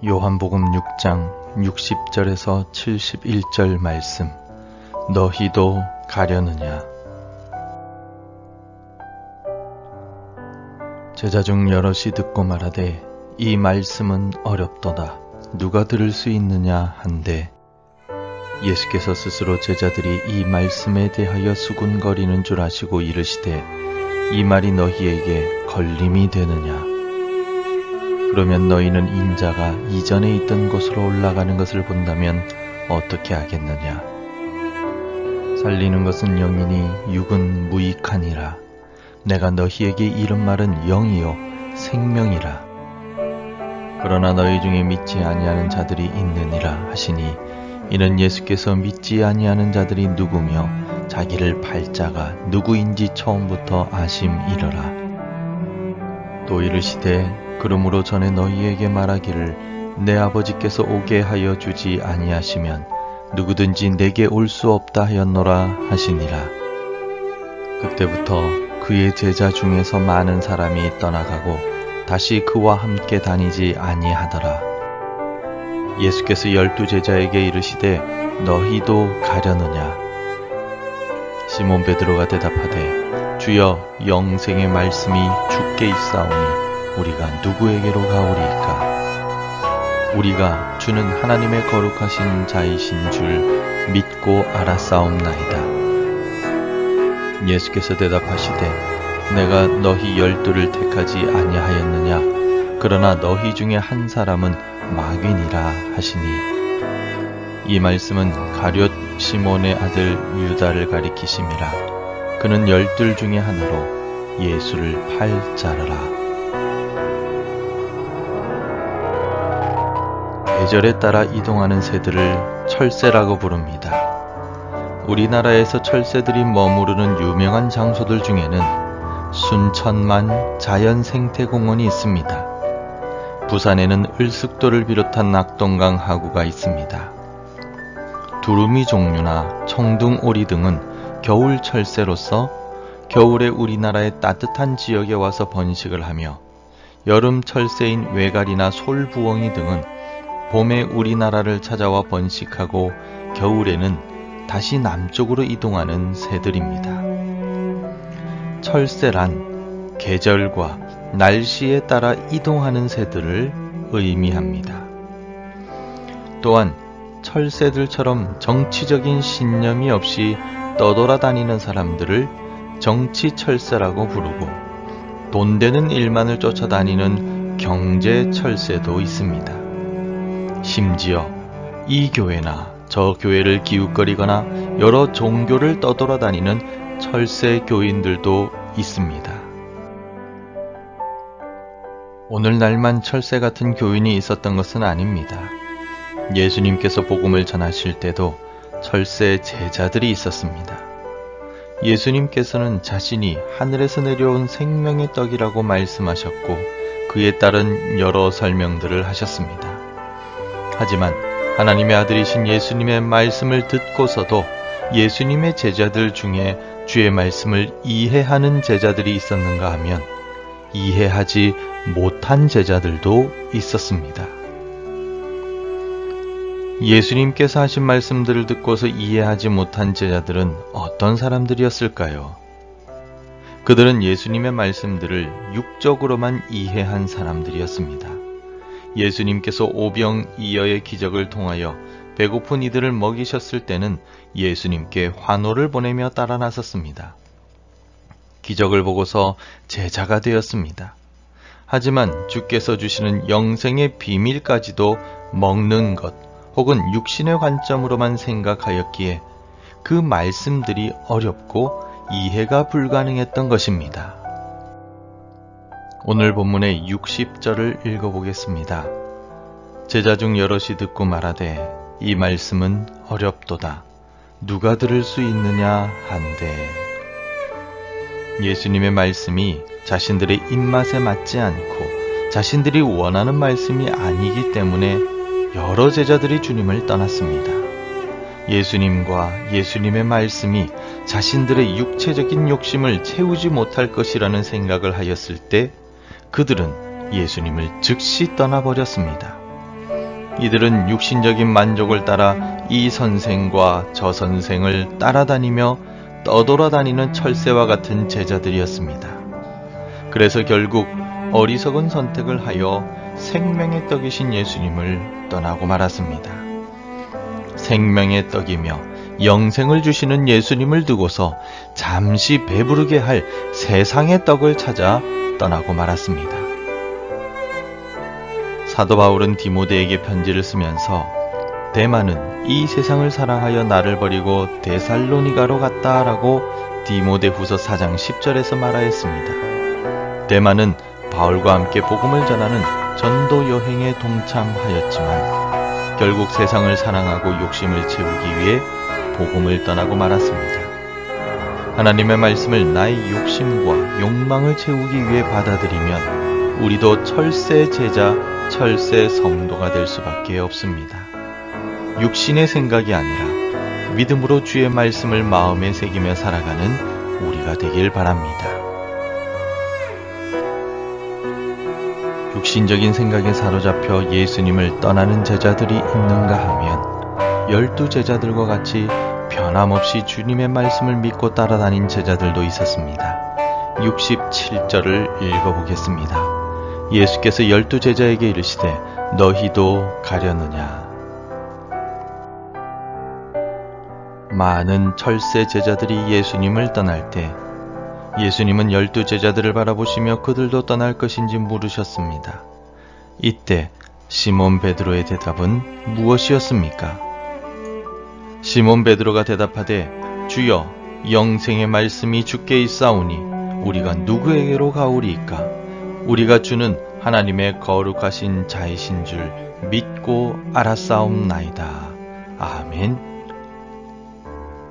요한복음 6장 60절에서 71절 말씀. 너희도 가려느냐. 제자 중 여럿이 듣고 말하되 이 말씀은 어렵도다. 누가 들을 수 있느냐 한데, 예수께서 스스로 제자들이 이 말씀에 대하여 수군거리는 줄 아시고 이르시되 이 말이 너희에게 걸림이 되느냐. 그러면 너희는 인자가 이전에 있던 곳으로 올라가는 것을 본다면 어떻게 하겠느냐. 살리는 것은 영이니 육은 무익하니라. 내가 너희에게 이른 말은 영이요 생명이라. 그러나 너희 중에 믿지 아니하는 자들이 있느니라 하시니, 이는 예수께서 믿지 아니하는 자들이 누구며 자기를 팔자가 누구인지 처음부터 아심이러라. 또 이르시되 그러므로 전에 너희에게 말하기를 내 아버지께서 오게 하여 주지 아니하시면 누구든지 내게 올 수 없다 하였노라 하시니라. 그때부터 그의 제자 중에서 많은 사람이 떠나가고 다시 그와 함께 다니지 아니하더라. 예수께서 12 제자에게 이르시되 너희도 가려느냐. 시몬 베드로가 대답하되 주여, 영생의 말씀이 주께 있사오니 우리가 누구에게로 가오리이까. 우리가 주는 하나님의 거룩하신 자이신 줄 믿고 알았사옵나이다. 예수께서 대답하시되 내가 너희 12를 택하지 아니하였느냐. 그러나 너희 중에 한 사람은 마귀니라 하시니, 이 말씀은 가룟 시몬의 아들 유다를 가리키심이라. 그는 12 중에 하나로 예수를 팔 자라라. 계절에 따라 이동하는 새들을 철새라고 부릅니다. 우리나라에서 철새들이 머무르는 유명한 장소들 중에는 순천만 자연생태공원이 있습니다. 부산에는 을숙도를 비롯한 낙동강 하구가 있습니다. 두루미 종류나 청둥오리 등은 겨울 철새로서 겨울에 우리나라의 따뜻한 지역에 와서 번식을 하며, 여름 철새인 외갈이나 솔부엉이 등은 봄에 우리나라를 찾아와 번식하고 겨울에는 다시 남쪽으로 이동하는 새들입니다. 철새란 계절과 날씨에 따라 이동하는 새들을 의미합니다. 또한 철새들처럼 정치적인 신념이 없이 떠돌아다니는 사람들을 정치철새라고 부르고, 돈 되는 일만을 쫓아다니는 경제철새도 있습니다. 심지어 이 교회나 저 교회를 기웃거리거나 여러 종교를 떠돌아다니는 철새 교인들도 있습니다. 오늘날만 철새 같은 교인이 있었던 것은 아닙니다. 예수님께서 복음을 전하실 때도 철새 제자들이 있었습니다. 예수님께서는 자신이 하늘에서 내려온 생명의 떡이라고 말씀하셨고, 그에 따른 여러 설명들을 하셨습니다. 하지만 하나님의 아들이신 예수님의 말씀을 듣고서도 예수님의 제자들 중에 주의 말씀을 이해하는 제자들이 있었는가 하면 이해하지 못한 제자들도 있었습니다. 예수님께서 하신 말씀들을 듣고서 이해하지 못한 제자들은 어떤 사람들이었을까요? 그들은 예수님의 말씀들을 육적으로만 이해한 사람들이었습니다. 예수님께서 오병이어의 기적을 통하여 배고픈 이들을 먹이셨을 때는 예수님께 환호를 보내며 따라 나섰습니다. 기적을 보고서 제자가 되었습니다. 하지만 주께서 주시는 영생의 비밀까지도 먹는 것 혹은 육신의 관점으로만 생각하였기에 그 말씀들이 어렵고 이해가 불가능했던 것입니다. 오늘 본문의 60절을 읽어보겠습니다. 제자 중 여럿이 듣고 말하되 이 말씀은 어렵도다. 누가 들을 수 있느냐 한데, 예수님의 말씀이 자신들의 입맛에 맞지 않고 자신들이 원하는 말씀이 아니기 때문에 여러 제자들이 주님을 떠났습니다. 예수님과 예수님의 말씀이 자신들의 육체적인 욕심을 채우지 못할 것이라는 생각을 하였을 때 그들은 예수님을 즉시 떠나버렸습니다. 이들은 육신적인 만족을 따라 이 선생과 저 선생을 따라다니며 떠돌아다니는 철새와 같은 제자들이었습니다. 그래서 결국 어리석은 선택을 하여 생명의 떡이신 예수님을 떠나고 말았습니다. 생명의 떡이며 영생을 주시는 예수님을 두고서 잠시 배부르게 할 세상의 떡을 찾아 떠나고 말았습니다. 사도 바울은 디모데에게 편지를 쓰면서 데마는 이 세상을 사랑하여 나를 버리고 데살로니가로 갔다라고 디모데후서 4장 10절에서 말하였습니다. 데마는 바울과 함께 복음을 전하는 전도 여행에 동참하였지만 결국 세상을 사랑하고 욕심을 채우기 위해 복음을 떠나고 말았습니다. 하나님의 말씀을 나의 욕심과 욕망을 채우기 위해 받아들이면 우리도 철새 제자, 철새 성도가 될 수밖에 없습니다. 육신의 생각이 아니라 믿음으로 주의 말씀을 마음에 새기며 살아가는 우리가 되길 바랍니다. 육신적인 생각에 사로잡혀 예수님을 떠나는 제자들이 있는가 하면 12 제자들과 같이 변함없이 주님의 말씀을 믿고 따라다닌 제자들도 있었습니다. 67절을 읽어보겠습니다. 예수께서 12 제자에게 이르시되 너희도 가려느냐. 많은 철새 제자들이 예수님을 떠날 때 예수님은 12 제자들을 바라보시며 그들도 떠날 것인지 물으셨습니다. 이때 시몬 베드로의 대답은 무엇이었습니까? 시몬 베드로가 대답하되 주여 영생의 말씀이 주께 있사오니 우리가 누구에게로 가오리이까? 우리가 주는 하나님의 거룩하신 자이신 줄 믿고 알았사옵나이다. 아멘.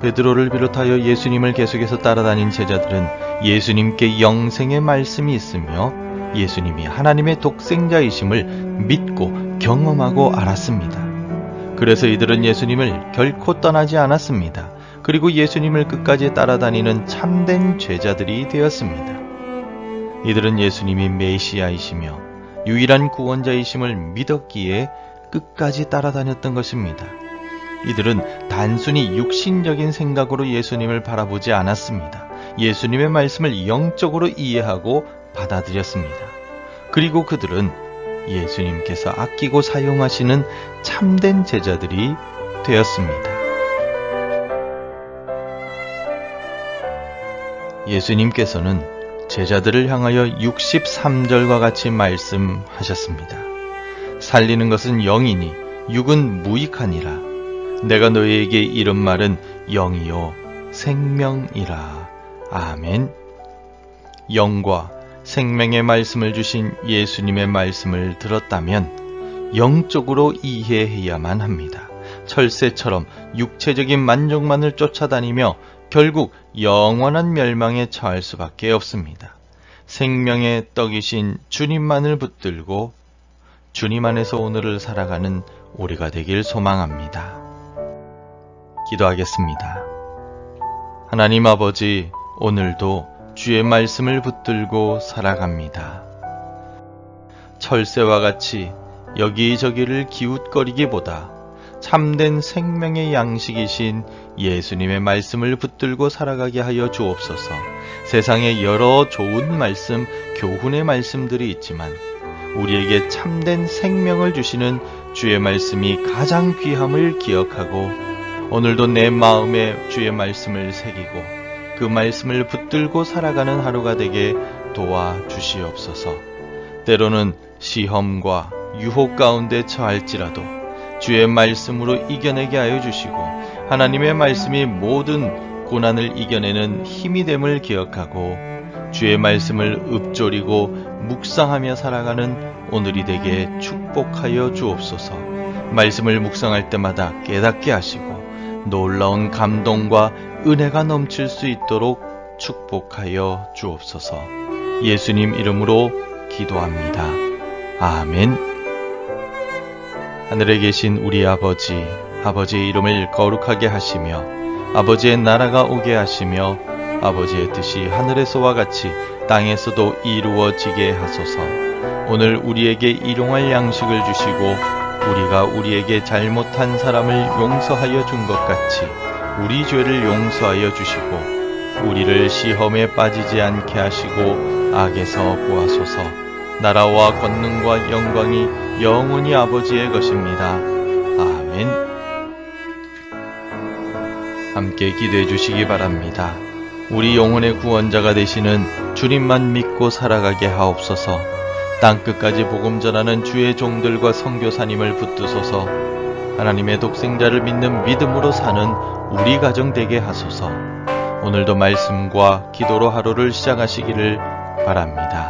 베드로를 비롯하여 예수님을 계속해서 따라다닌 제자들은 예수님께 영생의 말씀이 있으며 예수님이 하나님의 독생자이심을 믿고 경험하고 알았습니다. 그래서 이들은 예수님을 결코 떠나지 않았습니다. 그리고 예수님을 끝까지 따라다니는 참된 제자들이 되었습니다. 이들은 예수님이 메시아이시며 유일한 구원자이심을 믿었기에 끝까지 따라다녔던 것입니다. 이들은 단순히 육신적인 생각으로 예수님을 바라보지 않았습니다. 예수님의 말씀을 영적으로 이해하고 받아들였습니다. 그리고 그들은 예수님께서 아끼고 사용하시는 참된 제자들이 되었습니다. 예수님께서는 제자들을 향하여 63절과 같이 말씀하셨습니다. 살리는 것은 영이니 육은 무익하니라. 내가 너희에게 이른 말은 영이요 생명이라. 아멘. 영과 생명의 말씀을 주신 예수님의 말씀을 들었다면 영적으로 이해해야만 합니다. 철새처럼 육체적인 만족만을 쫓아다니며 결국 영원한 멸망에 처할 수밖에 없습니다. 생명의 떡이신 주님만을 붙들고 주님 안에서 오늘을 살아가는 우리가 되길 소망합니다. 기도하겠습니다. 하나님 아버지, 오늘도 주의 말씀을 붙들고 살아갑니다. 철새와 같이 여기저기를 기웃거리기보다 참된 생명의 양식이신 예수님의 말씀을 붙들고 살아가게 하여 주옵소서. 세상에 여러 좋은 말씀, 교훈의 말씀들이 있지만 우리에게 참된 생명을 주시는 주의 말씀이 가장 귀함을 기억하고 오늘도 내 마음에 주의 말씀을 새기고 그 말씀을 붙들고 살아가는 하루가 되게 도와주시옵소서. 때로는 시험과 유혹 가운데 처할지라도 주의 말씀으로 이겨내게 하여 주시고 하나님의 말씀이 모든 고난을 이겨내는 힘이 됨을 기억하고 주의 말씀을 읊조리고 묵상하며 살아가는 오늘이 되게 축복하여 주옵소서. 말씀을 묵상할 때마다 깨닫게 하시고 놀라운 감동과 은혜가 넘칠 수 있도록 축복하여 주옵소서. 예수님 이름으로 기도합니다. 아멘. 하늘에 계신 우리 아버지, 아버지의 이름을 거룩하게 하시며 아버지의 나라가 오게 하시며 아버지의 뜻이 하늘에서와 같이 땅에서도 이루어지게 하소서. 오늘 우리에게 일용할 양식을 주시고 우리가 우리에게 잘못한 사람을 용서하여 준 것 같이 우리 죄를 용서하여 주시고 우리를 시험에 빠지지 않게 하시고 악에서 구하소서. 나라와 권능과 영광이 영원히 아버지의 것입니다. 아멘. 함께 기도해 주시기 바랍니다. 우리 영혼의 구원자가 되시는 주님만 믿고 살아가게 하옵소서. 땅끝까지 복음 전하는 주의 종들과 선교사님을 붙드소서. 하나님의 독생자를 믿는 믿음으로 사는 우리 가정 되게 하소서. 오늘도 말씀과 기도로 하루를 시작하시기를 바랍니다.